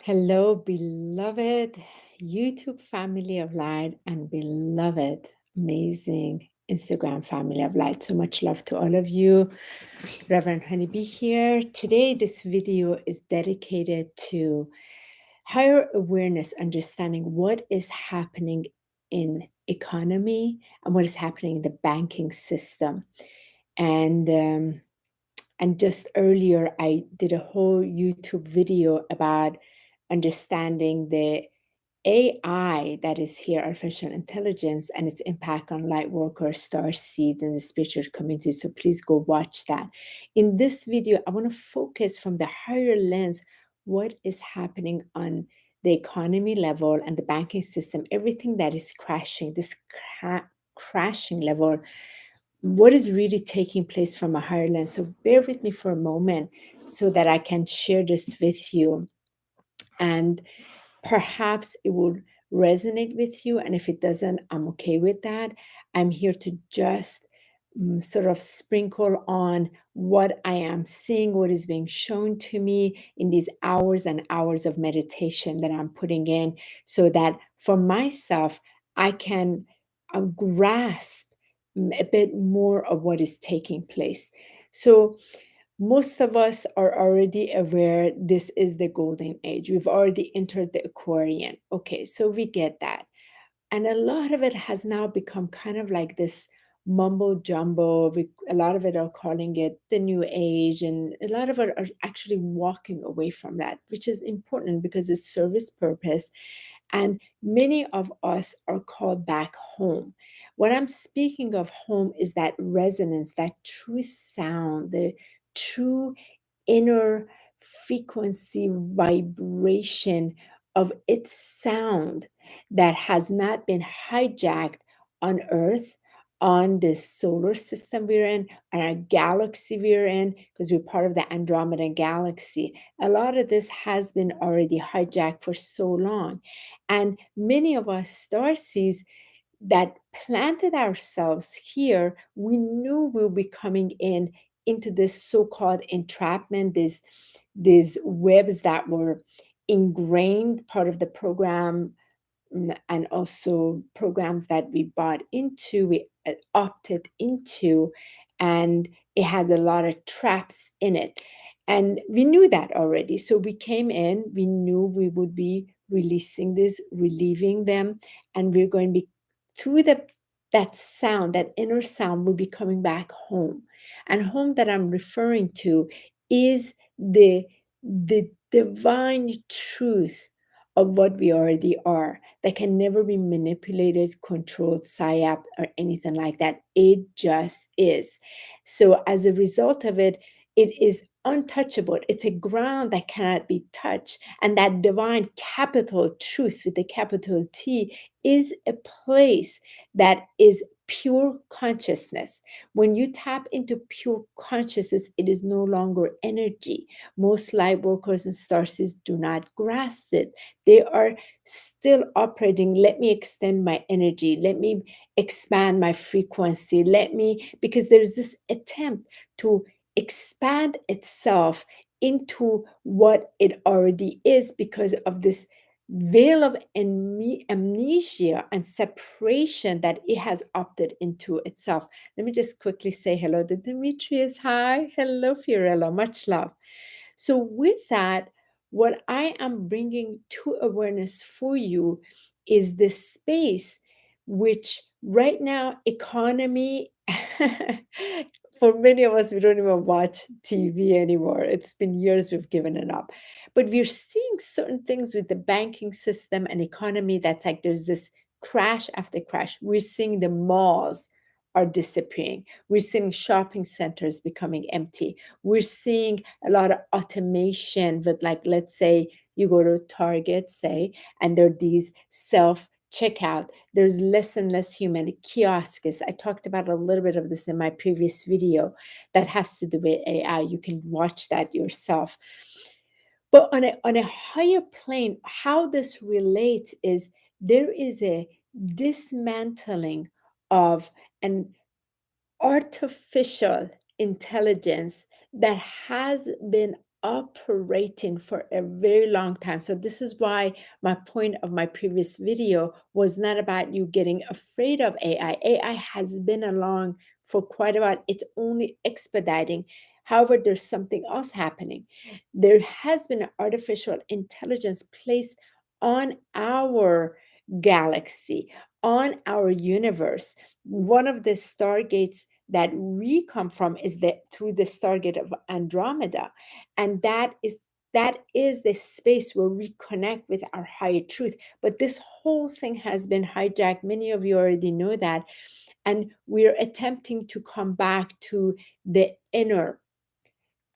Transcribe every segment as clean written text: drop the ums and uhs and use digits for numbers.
Hello, beloved YouTube family of light and beloved, amazing Instagram family of light. So much love to all of you. Rev HoniB here. Today, this video is dedicated to higher awareness, understanding what is happening in economy and what is happening in the banking system. And just earlier, I did a whole YouTube video about understanding the AI that is here, artificial intelligence, and its impact on light workers, star seeds, and the spiritual community. So please go watch that. In this video, I want to focus from the higher lens what is happening on the economy level and the banking system, everything that is crashing, this crashing level, what is really taking place from a higher lens. So bear with me for a moment so that I can share this with you. And perhaps it will resonate with you. And if it doesn't, I'm okay with that. I'm here to just sort of sprinkle on what I am seeing, what is being shown to me in these hours and hours of meditation that I'm putting in, so that for myself, I can grasp a bit more of what is taking place. So, most of us are already aware this is the golden age. We've already entered the Aquarian. Okay, so we get that. And a lot of it has now become kind of like this mumbo jumbo. A lot of it are calling it the new age, and a lot of it are actually walking away from that, which is important because it's service purpose. And many of us are called back home. What I'm speaking of home is that resonance, that true sound, the true inner frequency vibration of its sound that has not been hijacked on Earth, on this solar system we're in, and our galaxy we're in, because we're part of the Andromeda galaxy. A lot of this has been already hijacked for so long. And many of us starseeds that planted ourselves here, we knew we would be coming into this so-called entrapment, these webs that were ingrained, part of the program, and also programs that we bought into, we opted into, and it had a lot of traps in it. And we knew that already. So we came in, we knew we would be releasing this, relieving them, and we're going to be through that sound, that inner sound, will be coming back home. And home that I'm referring to is the divine truth of what we already are, that can never be manipulated, controlled, psyoped, or anything like that. It just is. So as a result of it, it is untouchable. It's a ground that cannot be touched. And that divine capital truth with the capital T is a place that is pure consciousness. When you tap into pure consciousness, it is no longer energy. Most light workers and starseeds do not grasp it. They are still operating. Let me extend my energy. Let me expand my frequency. Because there's this attempt to expand itself into what it already is, because of this veil of amnesia and separation that it has opted into itself. Let me just quickly say hello to Demetrius. Hi. Hello, Fiorella. Much love. So with that, what I am bringing to awareness for you is this space, which right now, economy, for many of us, we don't even watch TV anymore. It's been years we've given it up. But we're seeing certain things with the banking system and economy that's like there's this crash after crash. We're seeing the malls are disappearing. We're seeing shopping centers becoming empty. We're seeing a lot of automation with, like, let's say you go to Target, say, and there are these self checkout. There's less and less human kiosks. I talked about a little bit of this in my previous video that has to do with AI. You can watch that yourself. But on a higher plane, how this relates is there is a dismantling of an artificial intelligence that has been operating for a very long time. So this is why my point of my previous video was not about you getting afraid of AI. AI has been along for quite a while. It's only expediting. However, there's something else happening. There has been an artificial intelligence placed on our galaxy, on our universe. One of the stargates that we come from is through the stargate of Andromeda, and that is the space where we connect with our higher truth. But this whole thing has been hijacked. Many of you already know that, and we're attempting to come back to the inner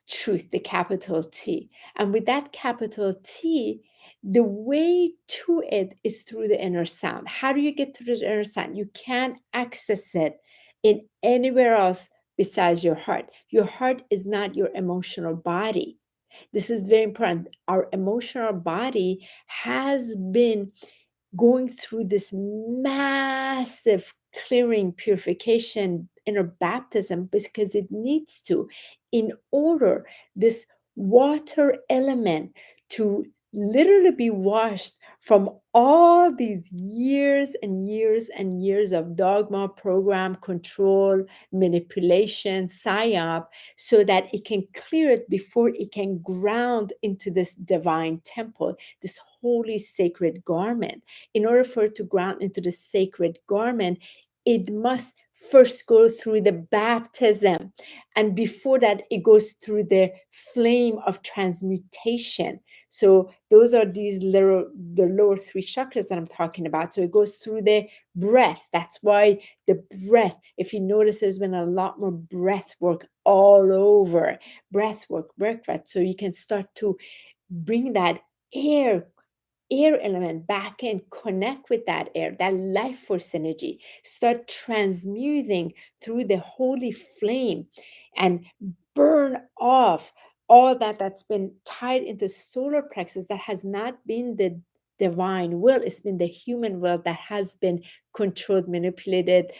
truth, the capital T. And with that capital T, the way to it is through the inner sound. How do you get to the inner sound? You can't access it in anywhere else besides your heart. Your heart is not your emotional body. This is very important. Our emotional body has been going through this massive clearing, purification, inner baptism because it needs to, in order this water element to literally be washed from all these years and years and years of dogma, program, control, manipulation, psyop, so that it can clear it before it can ground into this divine temple, this holy sacred garment. In order for it to ground into the sacred garment, it must first go through the baptism. And before that, it goes through the flame of transmutation. So those are the lower three chakras that I'm talking about. So it goes through the breath. That's why the breath, if you notice, there's been a lot more breath work all over. Breath work. So you can start to bring that air element back in, connect with that air, that life force energy, start transmuting through the holy flame and burn off all that's been tied into solar plexus that has not been the divine will. It's been the human will that has been controlled, manipulated,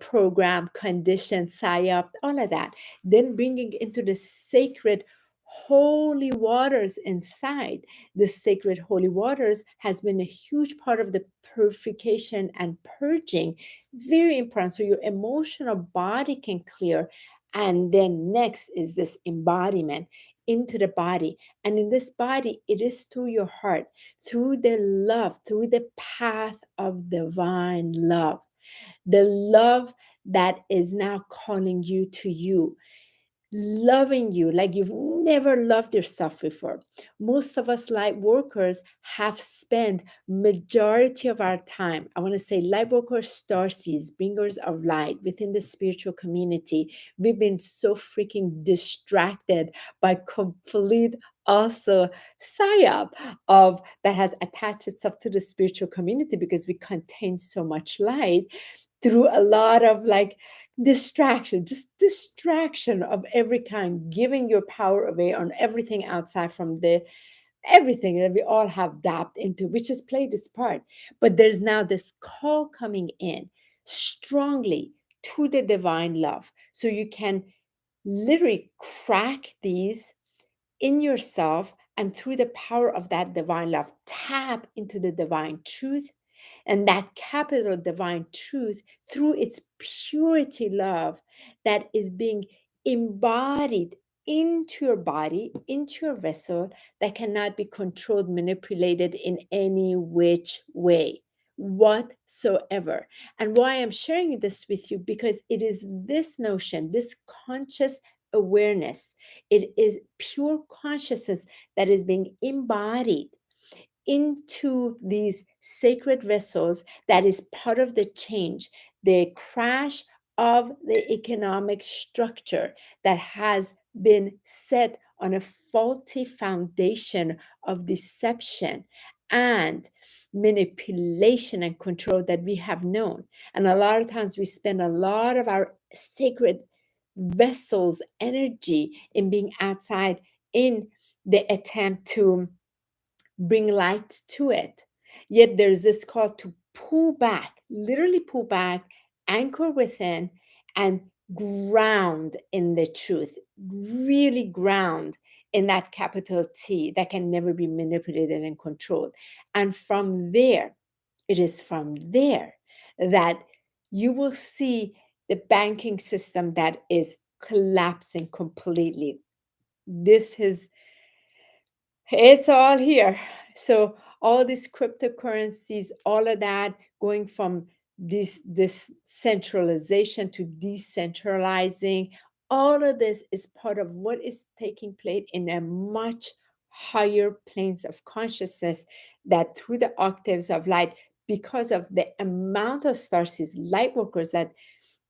programmed, conditioned, psyop, all of that. Then bringing into the sacred holy waters inside. The sacred holy waters has been a huge part of the purification and purging. Very important. So your emotional body can clear. And then next is this embodiment into the body. And in this body, it is through your heart, through the love, through the path of divine love. The love that is now calling you to you, loving you like you've never loved yourself before. Most of us light workers have spent majority of our time, I want to say light workers, starseeds, bringers of light within the spiritual community. We've been so freaking distracted by complete also psyop of that has attached itself to the spiritual community because we contain so much light through a lot of distraction, just distraction of every kind, giving your power away on everything outside from the everything that we all have dabbed into, which has played its part. But there's now this call coming in strongly to the divine love. So you can literally crack these in yourself, and through the power of that divine love, tap into the divine truth. And that capital divine truth, through its purity love that is being embodied into your body, into your vessel, that cannot be controlled, manipulated in any which way whatsoever. And why I'm sharing this with you, because it is this notion, this conscious awareness, it is pure consciousness that is being embodied into these sacred vessels, that is part of the change, the crash of the economic structure that has been set on a faulty foundation of deception and manipulation and control that we have known. And a lot of times we spend a lot of our sacred vessels energy in being outside in the attempt to bring light to it. Yet there's this call to pull back, literally pull back, anchor within, and ground in the truth, really ground in that capital T that can never be manipulated and controlled. And from there, it is from there that you will see the banking system that is collapsing completely. This is, it's all here. So all these cryptocurrencies, all of that going from this centralization to decentralizing, all of this is part of what is taking place in a much higher planes of consciousness, that through the octaves of light, because of the amount of starseeds, light workers that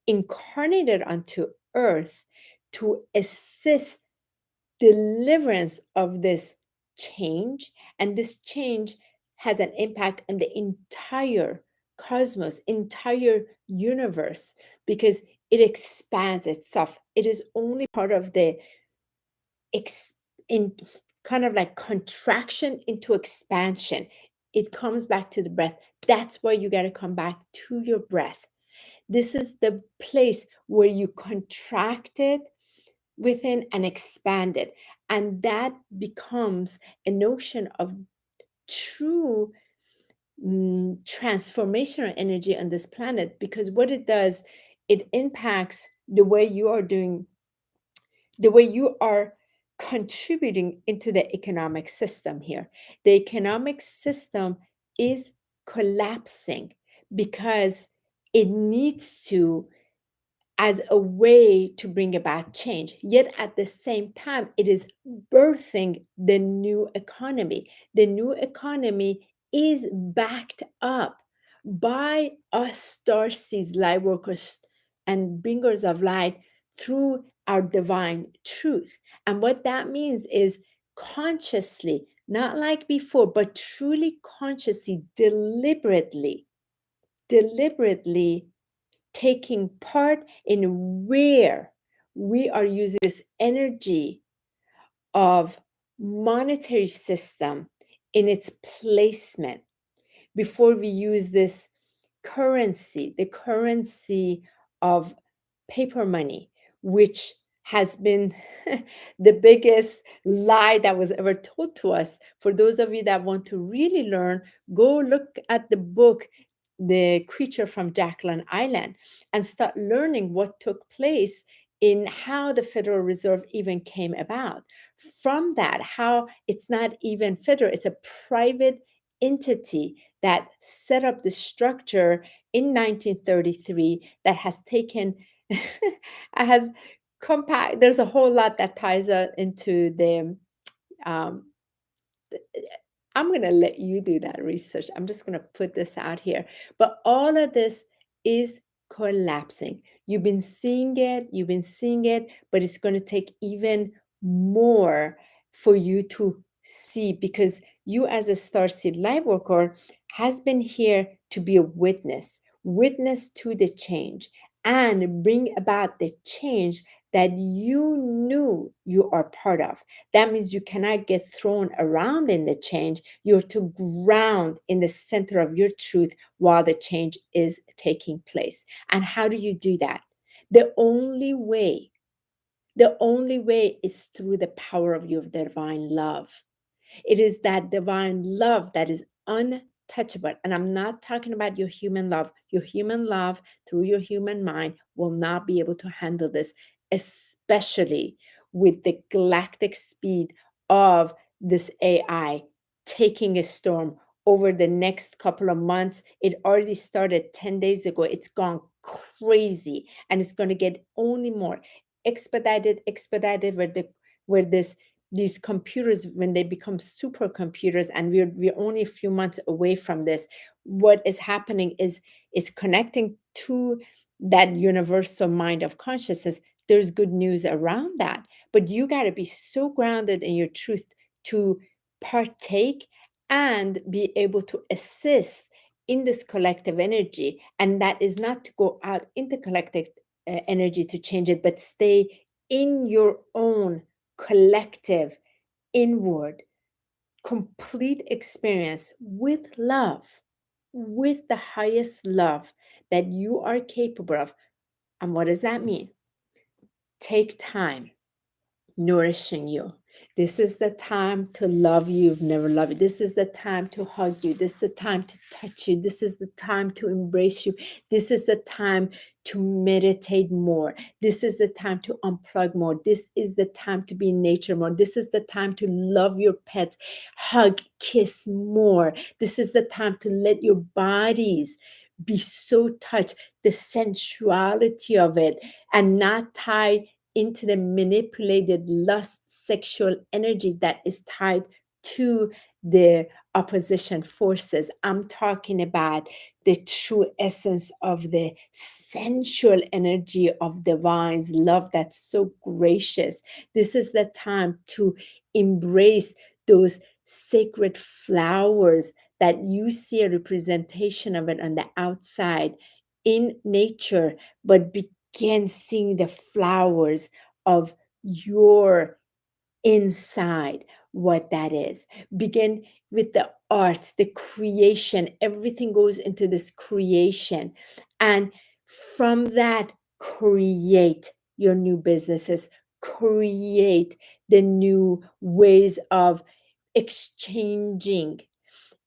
incarnated onto earth to assist deliverance of this change. And this change has an impact on the entire cosmos, entire universe, because it expands itself. It is only part of the in kind of like contraction into expansion. It comes back to the breath. That's why you got to come back to your breath. This is the place where you contracted within and expanded. And that becomes a notion of true transformational energy on this planet, because what it does, it impacts the way you are doing, the way you are contributing into the economic system here. The economic system is collapsing because it needs to, as a way to bring about change. Yet at the same time, it is birthing the new economy. The new economy is backed up by us starseeds, light workers, and bringers of light through our divine truth. And what that means is consciously, not like before, but truly consciously, deliberately taking part in where we are using this energy of monetary system in its placement before we use this currency, the currency of paper money, which has been the biggest lie that was ever told to us. For those of you that want to really learn, go look at the book, The Creature from Jacqueline Island, and start learning what took place in how the Federal Reserve even came about. From that, how it's not even federal, it's a private entity that set up the structure in 1933 that has taken has compact. There's a whole lot that ties into the um, I'm going to let you do that research. I'm just going to put this out here. But all of this is collapsing. You've been seeing it, but it's going to take even more for you to see, because you as a starseed light worker has been here to be a witness to the change and bring about the change that you knew you are part of. That means you cannot get thrown around in the change. You're to ground in the center of your truth while the change is taking place. And how do you do that? The only way is through the power of your divine love. It is that divine love that is untouchable. And I'm not talking about your human love. Your human love through your human mind will not be able to handle this, especially with the galactic speed of this AI taking a storm over the next couple of months. It already started 10 days ago. It's gone crazy, and it's going to get only more expedited where these computers, when they become supercomputers, and we're only a few months away from this, what is happening is connecting to that universal mind of consciousness. There's good news around that, but you got to be so grounded in your truth to partake and be able to assist in this collective energy. And that is not to go out in the collective energy to change it, but stay in your own collective inward complete experience with love, with the highest love that you are capable of. And what does that mean? Take time nourishing you. This is the time to love you. You've never loved you. This is the time to hug you. This is the time to touch you. This is the time to embrace you. This is the time to meditate more. This is the time to unplug more. This is the time to be in nature more. This is the time to love your pets, hug, kiss more. This is the time to let your bodies be so touched, the sensuality of it, and not tied into the manipulated lust sexual energy that is tied to the opposition forces. I'm talking about the true essence of the sensual energy of divine's love that's so gracious. This is the time to embrace those sacred flowers that you see a representation of it on the outside in nature, but begin seeing the flowers of your inside, what that is. Begin with the arts, the creation. Everything goes into this creation. And from that, create your new businesses, create the new ways of exchanging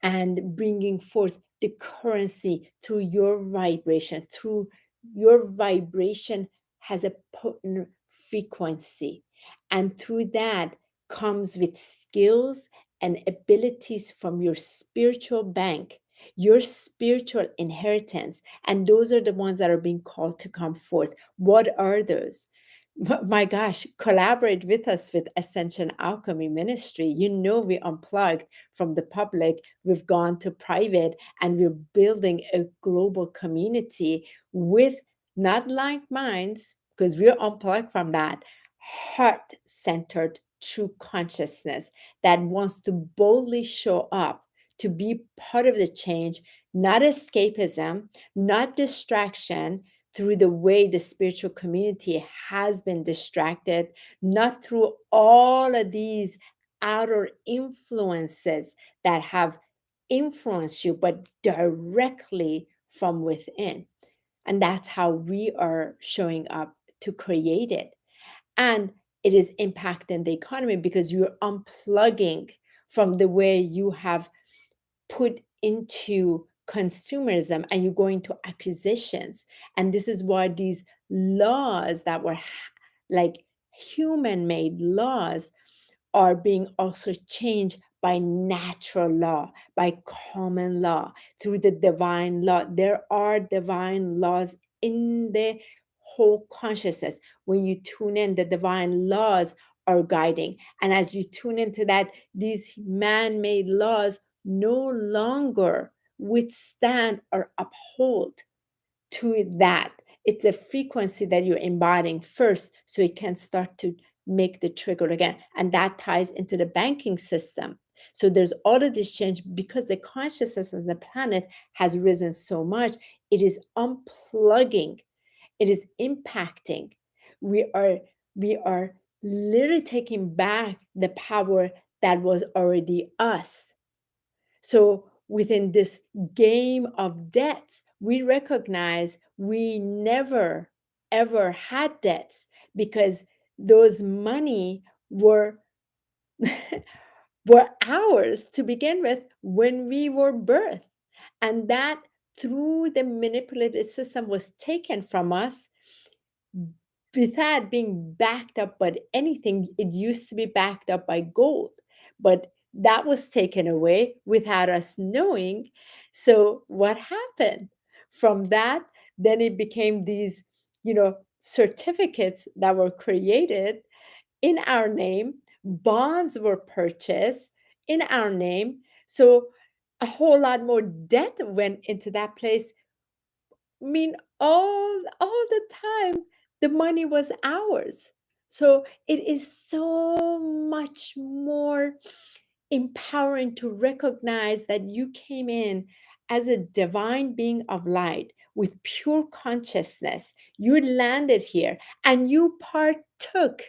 and bringing forth the currency through your vibration. Through your vibration has a potent frequency, and through that comes with skills and abilities from your spiritual bank, your spiritual inheritance, and those are the ones that are being called to come forth. What are those? My gosh, collaborate with us with Ascension Alchemy Ministry. You know, we unplugged from the public, we've gone to private, and we're building a global community with not like minds, because we're unplugged from that, heart centered true consciousness that wants to boldly show up to be part of the change, not escapism, not distraction, through the way the spiritual community has been distracted, not through all of these outer influences that have influenced you, but directly from within. And that's how we are showing up to create it. And it is impacting the economy because you're unplugging from the way you have put into consumerism and you go into acquisitions. And this is why these laws that were like human made laws are being also changed by natural law, by common law, through the divine law. There are divine laws in the whole consciousness. When you tune in, the divine laws are guiding. And as you tune into that, these man made laws no longer withstand or uphold to that. It's a frequency that you're embodying first so it can start to make the trigger again. And that ties into the banking system. So there's all of this change because the consciousness of the planet has risen so much. It is unplugging, it is impacting. We are literally taking back the power that was already us. So within this game of debts, we recognize we never ever had debts because those money were were ours to begin with when we were birthed. And that through the manipulated system was taken from us without being backed up by anything. It used to be backed up by gold, but that was taken away without us knowing. So what happened from that? Then it became these, certificates that were created in our name. Bonds were purchased in our name. So a whole lot more debt went into that place. I mean, all the time, the money was ours. So it is so much more empowering to recognize that you came in as a divine being of light with pure consciousness. You landed here and you partook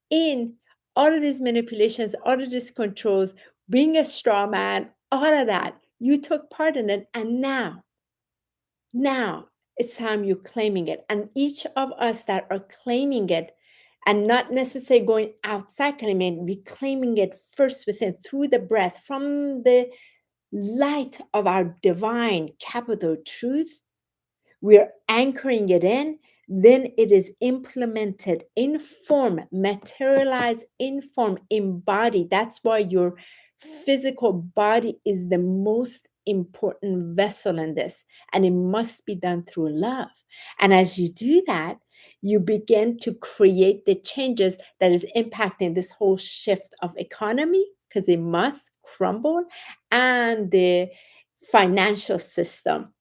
in all of these manipulations, all of these controls, being a straw man, all of that. You took part in it. And now it's time you're claiming it. And each of us that are claiming it and not necessarily going outside, kind of mean reclaiming it first within through the breath from the light of our divine capital truth. We're anchoring it in, then it is implemented in form, materialized in form, embodied. That's why your physical body is the most important vessel in this, and it must be done through love. And as you do that, you begin to create the changes that is impacting this whole shift of economy, because it must crumble, and the financial system.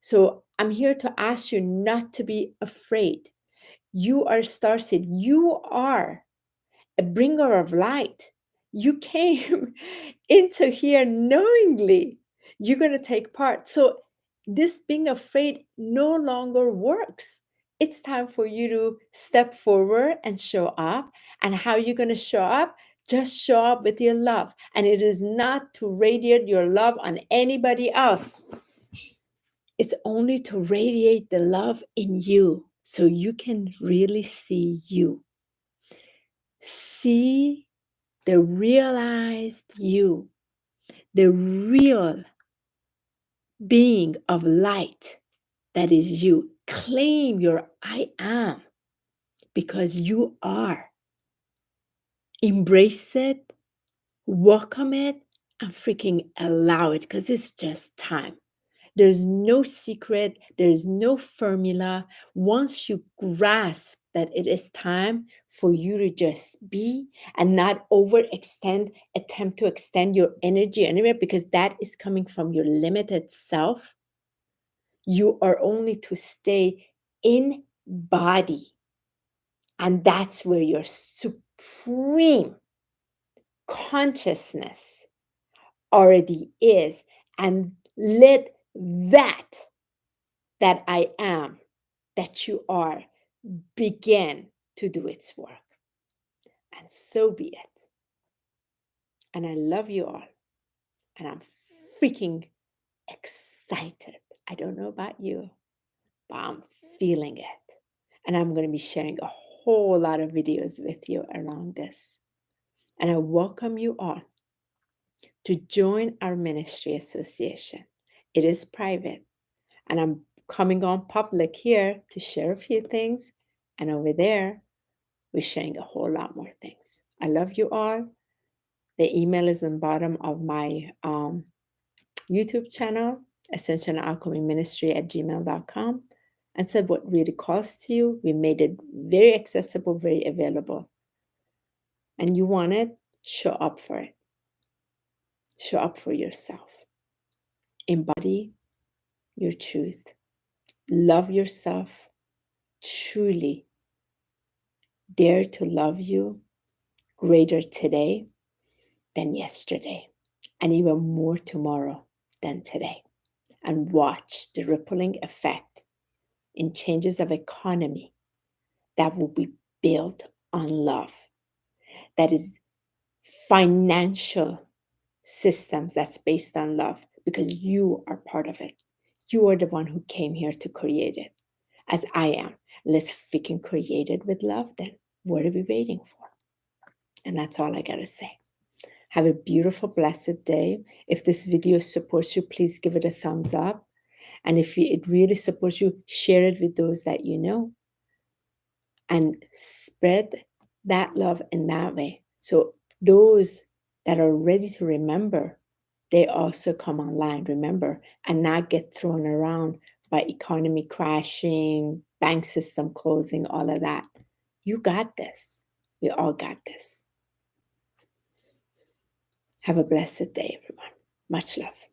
So I'm here to ask you not to be afraid. You are starseed. You are a bringer of light. You came into here knowingly. You're going to take part. So this being afraid no longer works. It's time for you to step forward and show up. And how you're going to show up? Just show up with your love. And it is not to radiate your love on anybody else. It's only to radiate the love in you so you can really see you. See the realized you, the real being of light that is you. Claim your I am, because you are. Embrace it, welcome it, and freaking allow it, because it's just time. There's no secret, there's no formula. Once you grasp that it is time for you to just be and not overextend, attempt to extend your energy anywhere, because that is coming from your limited self. You are only to stay in body. And that's where your supreme consciousness already is. And let that I am, that you are, begin to do its work. And so be it. And I love you all. And I'm freaking excited. I don't know about you, but I'm feeling it. And I'm going to be sharing a whole lot of videos with you around this. And I welcome you all to join our ministry association. It is private. And I'm coming on public here to share a few things. And over there, we're sharing a whole lot more things. I love you all. The email is in the bottom of my YouTube channel, ascensionalchemyministry@gmail.com. And said what really calls to you. We made it very accessible, very available. And you want it, show up for it. Show up for yourself. Embody your truth. Love yourself truly. Dare to love you greater today than yesterday, and even more tomorrow than today. And watch the rippling effect in changes of economy that will be built on love. That is financial systems that's based on love, because you are part of it. You are the one who came here to create it, as I am. Let's freaking create it with love then. What are we waiting for? And that's all I gotta say. Have a beautiful, blessed day. If this video supports you, please give it a thumbs up. And if it really supports you, share it with those that you know. And spread that love in that way. So those that are ready to remember, they also come online, remember, and not get thrown around by economy crashing, bank system closing, all of that. You got this. We all got this. Have a blessed day, everyone. Much love.